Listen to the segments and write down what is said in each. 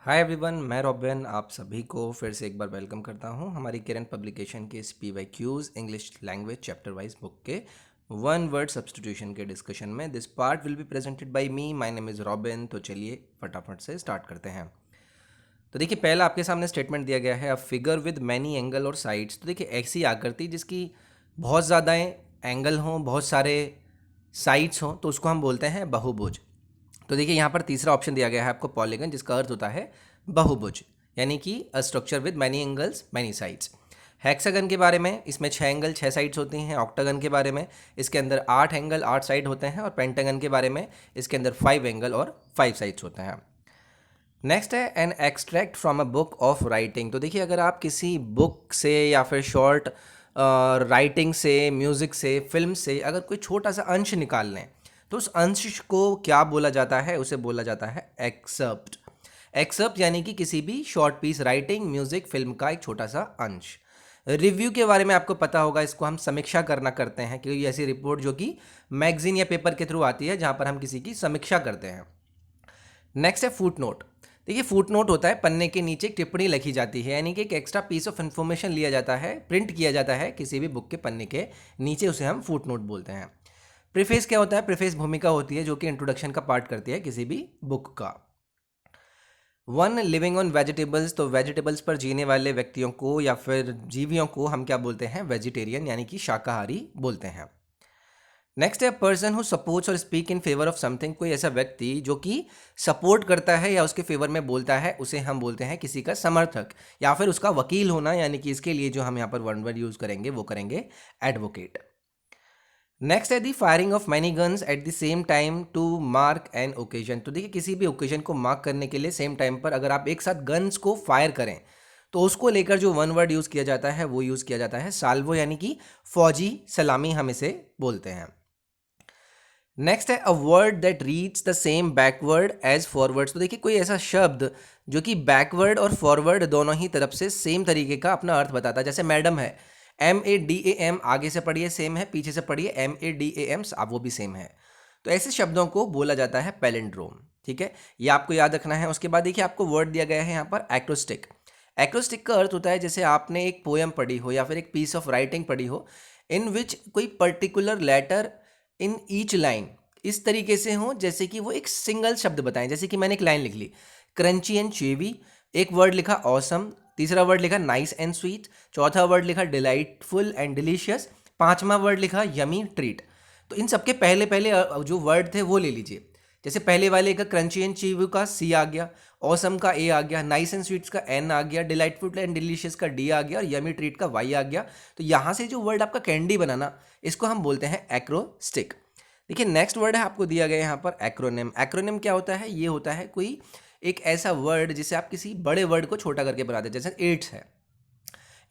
Hi everyone, मैं robin आप सभी को फिर से एक बार वेलकम करता हूं हमारी किरण पब्लिकेशन के इस PYQs English language chapter wise book के वन वर्ड सब्स्टिट्यूशन के डिस्कशन में। This part will be presented by me, my name is robin. तो चलिए फटाफट से स्टार्ट करते हैं। तो देखिए, पहला आपके सामने स्टेटमेंट दिया गया है, a figure with many angle और साइड्स। तो देखिए, ऐसी आकृति जिसकी बहुत ज़्यादा एंगल हों, बहुत सारे साइड्स हों, तो उसको हम बोलते हैं बहुभुज। तो देखिए, यहाँ पर तीसरा ऑप्शन दिया गया है आपको पॉलीगन, जिसका अर्थ होता है बहुभुज, यानी कि a structure with many angles many sides. Hexagon के बारे में, इसमें 6 एंगल 6 साइड्स होती हैं। ऑक्टागन के बारे में, इसके अंदर 8 एंगल 8 साइड होते हैं। और पेंटागन के बारे में, इसके अंदर 5 एंगल और 5 साइड्स होते हैं। नेक्स्ट है an extract from a book of writing. तो देखिए, अगर आप किसी बुक से या फिर शॉर्ट राइटिंग से, म्यूज़िक से, फिल्म से अगर कोई छोटा सा अंश निकाल लें, तो उस अंश को क्या बोला जाता है? उसे बोला जाता है एक्सर्प्ट। एक्सर्प्ट यानी कि किसी भी short piece, writing, music, film का एक छोटा सा अंश। रिव्यू के बारे में आपको पता होगा, इसको हम समीक्षा करना करते हैं, क्योंकि ऐसी रिपोर्ट जो कि मैगजीन या पेपर के थ्रू आती है, जहाँ पर हम किसी की समीक्षा करते हैं। नेक्स्ट है फुट नोट। देखिए, फुट नोट होता है पन्ने के नीचे एक टिप्पणी लिखी जाती है, यानी कि एक एक्स्ट्रा पीस ऑफ इन्फॉर्मेशन लिया जाता है, प्रिंट किया जाता है किसी भी बुक के पन्ने के नीचे, उसे हम फुट नोट बोलते हैं। प्रीफेस क्या होता है? प्रीफेस भूमिका होती है जो कि इंट्रोडक्शन का पार्ट करती है किसी भी बुक का। One living on vegetables. तो वेजिटेबल्स पर जीने वाले व्यक्तियों को या फिर जीवियों को हम क्या बोलते हैं? वेजिटेरियन, यानी कि शाकाहारी बोलते हैं। नेक्स्ट है पर्सन हु सपोर्ट्स और speak in favour of something. कोई ऐसा व्यक्ति जो कि सपोर्ट करता है या उसके फेवर में बोलता है, उसे हम बोलते हैं किसी का समर्थक या फिर उसका वकील होना, यानी कि इसके लिए जो हम यहाँ पर वन वर्ड यूज करेंगे वो करेंगे एडवोकेट। नेक्स्ट है the firing of many guns at the same time to mark an occasion. तो देखिए, किसी भी ओकेजन को मार्क करने के लिए सेम टाइम पर अगर आप एक साथ गन्स को फायर करें, तो उसको लेकर जो वन वर्ड यूज किया जाता है वो यूज किया जाता है साल्वो, यानी कि फौजी सलामी हम इसे बोलते हैं। नेक्स्ट है a word that reads the same backward as forward. तो देखिए, कोई ऐसा शब्द जो कि बैकवर्ड और फॉरवर्ड दोनों ही तरफ से सेम तरीके का अपना अर्थ बताता है। जैसे मैडम है, MADAM, आगे से पढ़िए सेम है, पीछे से पढ़िए MADAM, आप वो भी सेम है। तो ऐसे शब्दों को बोला जाता है पैलिंड्रोम। ठीक है, ये आपको याद रखना है। उसके बाद देखिए, आपको वर्ड दिया गया है यहाँ पर एक्रोस्टिक। एक्रोस्टिक का अर्थ होता है जैसे आपने एक पोएम पढ़ी हो या फिर एक पीस ऑफ राइटिंग पढ़ी हो, इन विच कोई particular letter in each line इस तरीके से हो जैसे कि वो एक सिंगल शब्द बताएं। जैसे कि मैंने एक लाइन लिख ली, क्रंची एंड चेवी, एक वर्ड लिखा ऑसम, तीसरा वर्ड लिखा नाइस एंड स्वीट, चौथा वर्ड लिखा डिलाइटफुल एंड डिलीशियस, पांचवा वर्ड लिखा यमी ट्रीट। तो इन सबके पहले पहले जो वर्ड थे वो ले लीजिए। जैसे पहले वाले का क्रंची एंड चीवी का C आ गया, ऑसम का A आ गया, नाइस एंड स्वीट्स का N आ गया, डिलाइटफुल एंड डिलीशियस का D आ गया और यमी ट्रीट का Y आ गया। तो यहाँ से जो वर्ड आपका कैंडी बनाना, इसको हम बोलते हैं एक्रोस्टिक। देखिए, नेक्स्ट वर्ड है आपको दिया गया यहाँ पर एक्रोनिम। एक्रोनिम क्या होता है? ये होता है कोई एक ऐसा वर्ड जिसे आप किसी बड़े वर्ड को छोटा करके बनाते हैं। जैसे एड्स है,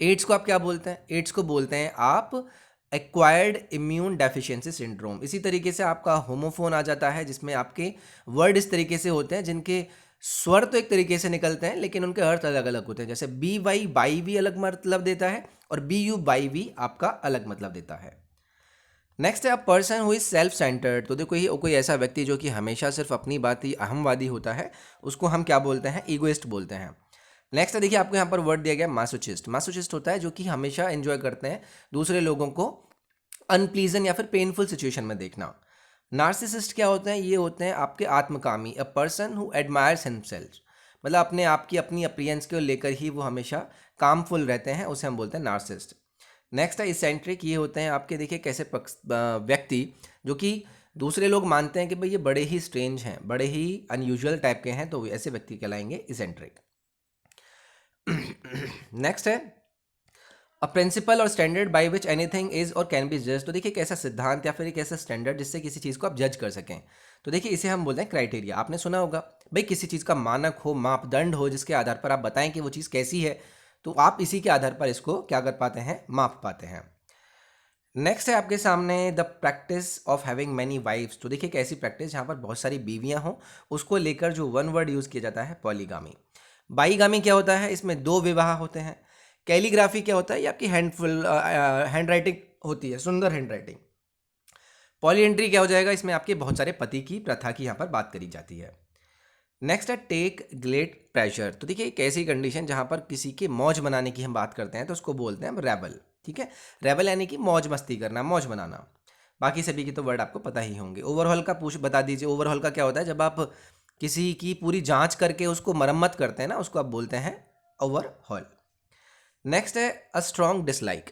एड्स को आप क्या बोलते हैं? एड्स को बोलते हैं आप एक्वायर्ड इम्यून डेफिशिएंसी सिंड्रोम। इसी तरीके से आपका होमोफोन आ जाता है, जिसमें आपके वर्ड इस तरीके से होते हैं जिनके स्वर तो एक तरीके से निकलते हैं लेकिन उनके अर्थ अलग अलग होते हैं। जैसे BY बाई भी अलग मतलब देता है और BU बाई भी आपका अलग मतलब देता है। नेक्स्ट है अ person who is self centred. तो देखो, ये कोई ऐसा व्यक्ति जो कि हमेशा सिर्फ अपनी बात ही अहमवादी होता है, उसको हम क्या बोलते हैं? ईगोइस्ट बोलते हैं। नेक्स्ट है, देखिए आपको यहाँ पर वर्ड दिया गया मासोचिस्ट। मासोचिस्ट होता है जो कि हमेशा एंजॉय करते हैं दूसरे लोगों को अनप्लीजेंट या फिर पेनफुल सिचुएशन में देखना। नार्सिसिस्ट क्या होते हैं? ये होते हैं आपके आत्मकामी, a person who admires himself, मतलब अपने आप की अपनी अपीयरेंस को लेकर ही वो हमेशा कामफुल रहते हैं, उसे हम बोलते हैं नार्सिसिस्ट। नेक्स्ट है इसेंट्रिक। ये होते हैं आपके, देखिए कैसे व्यक्ति जो कि दूसरे लोग मानते हैं कि भाई ये बड़े ही स्ट्रेंज हैं, बड़े ही अनयूजुअल टाइप के हैं, तो ऐसे व्यक्ति कहलाएंगे इसेंट्रिक। नेक्स्ट है अ प्रिंसिपल और standard by which anything is और कैन बी जज। तो देखिए, एक ऐसा सिद्धांत या फिर एक ऐसा स्टैंडर्ड जिससे किसी चीज़ को आप जज कर सकें। तो देखिए, इसे हम बोलते हैं क्राइटेरिया। आपने सुना होगा भाई, किसी चीज़ का मानक हो, मापदंड हो, जिसके आधार पर आप बताएं कि वो चीज़ कैसी है, तो आप इसी के आधार पर इसको क्या कर पाते हैं? माप पाते हैं। नेक्स्ट है आपके सामने the practice of having many wives. तो देखिए, एक ऐसी प्रैक्टिस जहाँ पर बहुत सारी बीवियाँ हों, उसको लेकर जो वन वर्ड यूज़ किया जाता है पॉलीगामी। बाईगामी क्या होता है? इसमें 2 विवाह होते हैं। कैलीग्राफी क्या होता है? ये आपकी हैंड राइटिंग होती है, सुंदर हैंड राइटिंग। पॉलीएंट्री क्या हो जाएगा? इसमें आपके बहुत सारे पति की प्रथा की यहाँ पर बात करी जाती है। नेक्स्ट है टेक ग्रेट प्लेजर। तो देखिए एक ऐसी कंडीशन जहाँ पर किसी के मौज बनाने की हम बात करते हैं तो उसको बोलते हैं हम रेबल। ठीक है, रेबल यानी कि मौज मस्ती करना, मौज बनाना। बाकी सभी के तो वर्ड आपको पता ही होंगे। ओवरहॉल का पूछ बता दीजिए, ओवरहॉल का क्या होता है? जब आप किसी की पूरी जांच करके उसको मरम्मत करते हैं ना, उसको आप बोलते हैं ओवरहॉल। नेक्स्ट है अ स्ट्रॉन्ग डिसलाइक।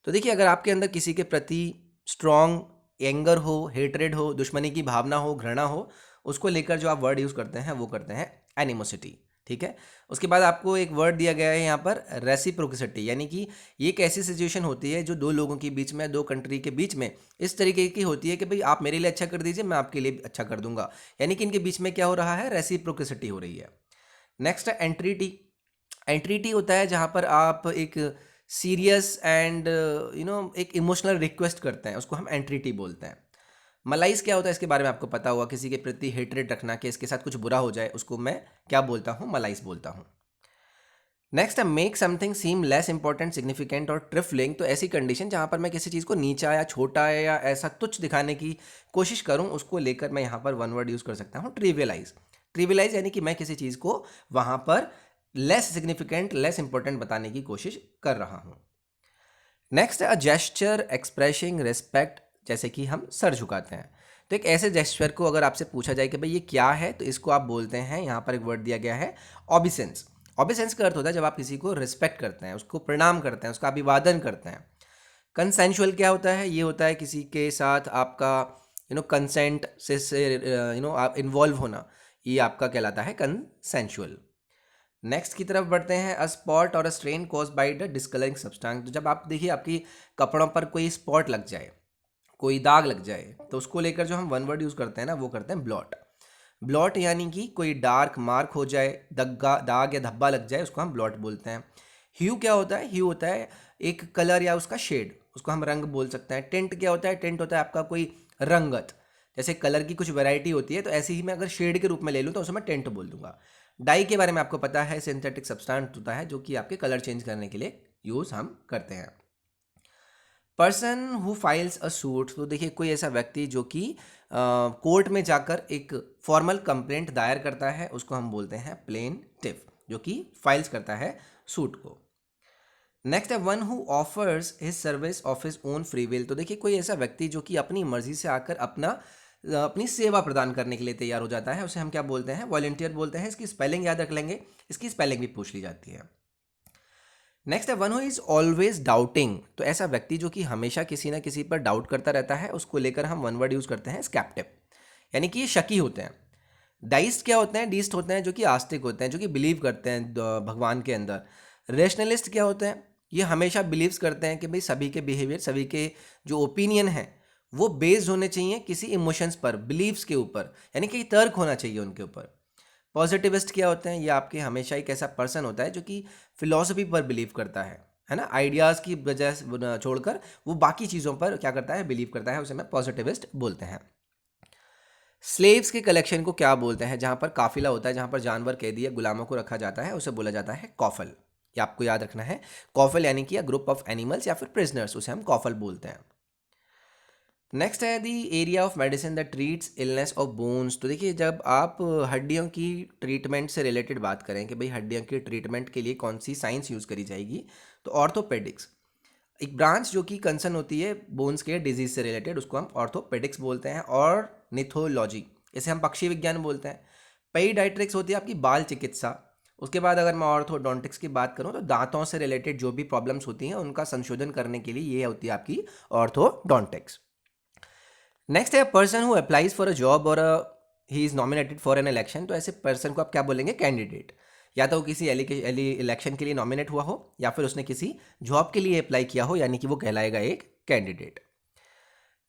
तो देखिए अगर आपके अंदर किसी के प्रति स्ट्रॉन्ग एंगर हो, हेटरेड हो, दुश्मनी की भावना हो, घृणा हो, उसको लेकर जो आप वर्ड यूज़ करते हैं वो करते हैं एनिमोसिटी। ठीक है, उसके बाद आपको एक वर्ड दिया गया है यहाँ पर रेसिप्रोसिटी, यानी कि ये एक ऐसी सिचुएशन होती है जो दो लोगों के बीच में, दो कंट्री के बीच में इस तरीके की होती है कि भाई आप मेरे लिए अच्छा कर दीजिए, मैं आपके लिए अच्छा कर दूंगा। यानी कि इनके बीच में क्या हो रहा है? रेसिप्रोसिटी हो रही है। नेक्स्ट है एंट्रीटी। एंट्रीटी होता है जहाँ पर आप एक सीरियस एंड एक इमोशनल रिक्वेस्ट करते हैं, उसको हम एंट्रीटी बोलते हैं। मलाइस क्या होता है? इसके बारे में आपको पता होगा, किसी के प्रति हेटरेट रखना कि इसके साथ कुछ बुरा हो जाए, उसको मैं क्या बोलता हूँ? मलाइस बोलता हूँ। नेक्स्ट है मेक समथिंग सीम लेस इंपॉर्टेंट, सिग्निफिकेंट और ट्रिफलिंग। तो ऐसी कंडीशन जहाँ पर मैं किसी चीज़ को नीचा या छोटा या ऐसा तुच्छ दिखाने की कोशिश करूँ, उसको लेकर मैं यहाँ पर वन वर्ड यूज़ कर सकता हूँ, ट्रिवियलाइज। ट्रिवियलाइज यानी कि मैं किसी चीज़ को वहाँ पर लेस सिग्निफिकेंट, लेस इंपॉर्टेंट बताने की कोशिश कर रहा हूँ। नेक्स्ट है अ जेस्चर एक्सप्रेसिंग रिस्पेक्ट, जैसे कि हम सर झुकाते हैं। तो एक ऐसे जेस्चर को अगर आपसे पूछा जाए कि भाई ये क्या है, तो इसको आप बोलते हैं, यहाँ पर एक वर्ड दिया गया है ऑबिसेंस। ऑबिसेंस का अर्थ होता है जब आप किसी को रिस्पेक्ट करते हैं, उसको प्रणाम करते हैं, उसका अभिवादन करते हैं। कंसेंशुअल क्या होता है? ये होता है किसी के साथ आपका कंसेंट से आप इन्वॉल्व होना, ये आपका कहलाता है कंसेंशुअल। नेक्स्ट की तरफ बढ़ते हैं। A spot or a strain cause by the discolouring substance. तो जब आप देखिए आपकी कपड़ों पर कोई स्पॉट लग जाए, कोई दाग लग जाए, तो उसको लेकर जो हम वन वर्ड यूज़ करते हैं ना, वो करते हैं ब्लॉट। ब्लॉट यानी कि कोई डार्क मार्क हो जाए, दग्गा, दाग या धब्बा लग जाए, उसको हम ब्लॉट बोलते हैं। ह्यू क्या होता है? ह्यू होता है एक कलर या उसका शेड, उसको हम रंग बोल सकते हैं। टेंट क्या होता है? टेंट होता है आपका कोई रंगत। जैसे कलर की कुछ वैरायटी होती है, तो ऐसे ही मैं अगर शेड के रूप में ले लूँ तो उसे मैं टेंट बोल दूंगा। डाई के बारे में आपको पता है, सिंथेटिक सब्सटेंस होता है जो कि आपके कलर चेंज करने के लिए यूज़ हम करते हैं। Person who files a suit. तो देखिए कोई ऐसा व्यक्ति जो कि कोर्ट में जाकर एक फॉर्मल कंप्लेंट दायर करता है, उसको हम बोलते हैं प्लेनटिफ, जो कि फाइल्स करता है सूट को। नेक्स्ट है one who offers his service of his own free will. तो देखिए कोई ऐसा व्यक्ति जो कि अपनी मर्जी से आकर अपनी सेवा प्रदान करने के लिए तैयार हो जाता है, उसे हम क्या बोलते हैं? वॉलंटियर बोलते हैं। इसकी स्पेलिंग याद रख लेंगे, इसकी स्पेलिंग भी पूछ ली जाती है। नेक्स्ट है one who is always doubting. तो ऐसा व्यक्ति जो कि हमेशा किसी ना किसी पर डाउट करता रहता है, उसको लेकर हम वन वर्ड यूज करते हैं स्केप्टिव, यानी कि ये शकी होते हैं। डाइस्ट क्या होते हैं? डीस्ट होते हैं जो कि आस्तिक होते हैं, जो कि बिलीव करते हैं भगवान के अंदर। रेशनलिस्ट क्या होते हैं? ये हमेशा बिलीव्स करते हैं कि भाई सभी के बिहेवियर, सभी के जो ओपिनियन है वो बेस्ड होने चाहिए किसी इमोशंस पर, बिलीव्स के ऊपर, यानी कि तर्क होना चाहिए उनके ऊपर। पॉजिटिविस्ट क्या होते हैं? ये आपके हमेशा एक ऐसा पर्सन होता है जो कि फिलॉसफी पर बिलीव करता है ना, आइडियाज़ की वजह से छोड़कर वो बाकी चीज़ों पर क्या करता है? बिलीव करता है, उसे मैं पॉजिटिविस्ट बोलते हैं। स्लेव्स के कलेक्शन को क्या बोलते हैं? जहाँ पर काफिला होता है, जहाँ पर जानवर, कैदी या गुलामों को रखा जाता है, उसे बोला जाता है कॉफल। ये आपको याद रखना है। कॉफल यानी कि ग्रुप ऑफ एनिमल्स या फिर प्रिजनर्स, उसे हम कॉफल बोलते हैं। नेक्स्ट है the area of medicine that treats illness of bones. तो देखिए जब आप हड्डियों की ट्रीटमेंट से रिलेटेड बात करें कि भाई हड्डियों की ट्रीटमेंट के लिए कौन सी साइंस यूज़ करी जाएगी, तो ऑर्थोपेडिक्स एक ब्रांच जो कि कंसर्न होती है बोन्स के डिजीज से रिलेटेड, उसको हम ऑर्थोपेडिक्स बोलते हैं। और निथोलॉजी, इसे हम पक्षी विज्ञान बोलते हैं। पेडियाट्रिक्स होती है आपकी बाल चिकित्सा। उसके बाद अगर मैं ऑर्थोडोंटिक्स की बात करूं तो दांतों से रिलेटेड जो भी प्रॉब्लम्स होती हैं उनका संशोधन करने के लिए ये होती है आपकी ऑर्थोडोंटिक्स। नेक्स्ट है person who applies for a job or he is nominated for an election. तो ऐसे पर्सन को आप क्या बोलेंगे? कैंडिडेट। या तो किसी इलेक्शन के लिए नॉमिनेट हुआ हो या फिर उसने किसी जॉब के लिए अप्लाई किया हो, यानी कि वो कहलाएगा एक कैंडिडेट।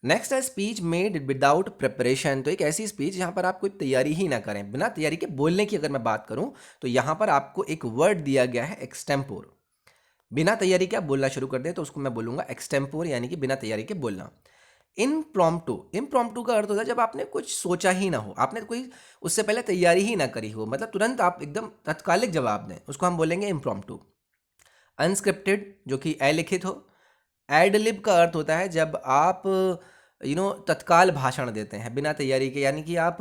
नेक्स्ट है स्पीच मेड विदाउट प्रिपरेशन। तो एक ऐसी स्पीच जहां पर आप कोई तैयारी ही ना करें, बिना तैयारी के बोलने की अगर मैं बात करूं तो यहां पर आपको एक वर्ड दिया गया है एक्सटेम्पोर। बिना तैयारी के आप बोलना शुरू कर दें तो उसको मैं बोलूंगा एक्सटेम्पोर, यानी कि बिना तैयारी के बोलना। इम्प्रॉम्प्टू, इम्प्रॉम्प्टू का अर्थ होता है जब आपने कुछ सोचा ही ना हो, आपने कोई उससे पहले तैयारी ही ना करी हो, मतलब तुरंत आप एकदम तत्कालिक जवाब दें, उसको हम बोलेंगे इम्प्रॉम्प्टू। अनस्क्रिप्टेड, जो कि अलिखित हो। एडलिब का अर्थ होता है जब आप तत्काल भाषण देते हैं बिना तैयारी के, यानी कि आप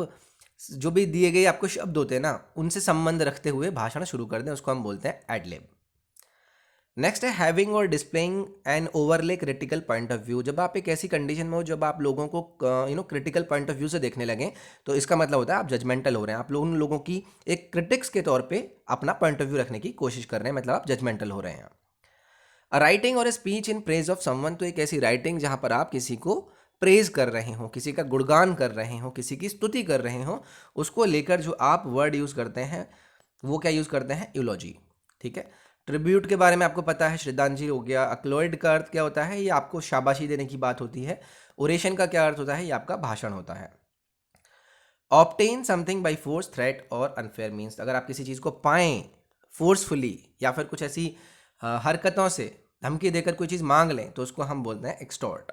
जो भी दिए गए आपको शब्द होते हैं ना, उनसे संबंध रखते हुए भाषण शुरू कर दें, उसको हम बोलते हैं एडलिब। नेक्स्ट है हैविंग और displaying an overlay critical point of view. जब आप एक ऐसी कंडीशन में हो जब आप लोगों को क्रिटिकल पॉइंट ऑफ व्यू से देखने लगें, तो इसका मतलब होता है आप जजमेंटल हो रहे हैं, आप लोग उन लोगों की एक क्रिटिक्स के तौर पे अपना पॉइंट ऑफ व्यू रखने की कोशिश कर रहे हैं, मतलब आप जजमेंटल हो रहे हैं। राइटिंग और speech in praise of someone, तो एक ऐसी राइटिंग जहां पर आप किसी को प्रेज कर रहे हो, किसी का गुणगान कर रहे हो, किसी की स्तुति कर रहे हो, उसको लेकर जो आप वर्ड यूज करते हैं वो क्या यूज करते हैं, यूलॉजी। ठीक है। ट्रिब्यूट के बारे में आपको पता है, श्रद्धांजलि हो गया। अक्लोइड का अर्थ क्या होता है, ये आपको शाबाशी देने की बात होती है। ओरेशन का क्या अर्थ होता है, ये आपका भाषण होता है। Obtain something by force, threat और अनफेयर मीन्स, अगर आप किसी चीज़ को पाएं फोर्सफुली या फिर कुछ ऐसी हरकतों से धमकी देकर कोई चीज़ मांग लें, तो उसको हम बोलते हैं एक्सटॉर्ट।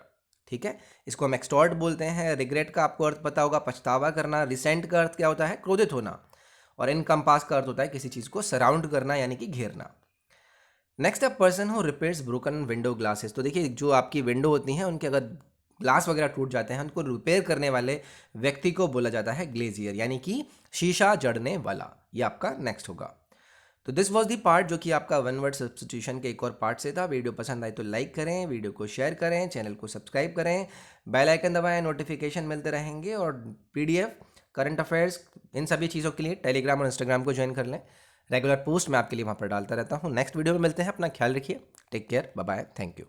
ठीक है, इसको हम एक्सटॉर्ट बोलते हैं। रिग्रेट का आपको अर्थ पता होगा, पछतावा करना। रिसेंट का अर्थ क्या होता है, क्रोधित होना। और इनकम्पास का अर्थ होता है किसी चीज़ को सराउंड करना, यानी कि घेरना। Next a person who repairs broken window glasses, तो देखिए जो आपकी विंडो होती हैं उनके अगर ग्लास वगैरह टूट जाते हैं, उनको रिपेयर करने वाले व्यक्ति को बोला जाता है ग्लेजियर, यानी कि शीशा जड़ने वाला। ये आपका नेक्स्ट होगा। तो दिस वाज दी पार्ट जो कि आपका वन वर्ड सब्स्टिट्यूशन के एक और पार्ट से था। वीडियो पसंद आई तो लाइक करें, वीडियो को शेयर करें, चैनल को सब्सक्राइब करें, बेल आइकन दबाएं, नोटिफिकेशन मिलते रहेंगे। और पीडीएफ, करंट अफेयर्स, इन सभी चीज़ों के लिए टेलीग्राम और इंस्टाग्राम को ज्वाइन कर लें। रेगुलर पोस्ट मैं आपके लिए वहाँ पर डालता रहता हूँ। नेक्स्ट वीडियो में मिलते हैं, अपना ख्याल रखिए, take care, bye bye, thank you.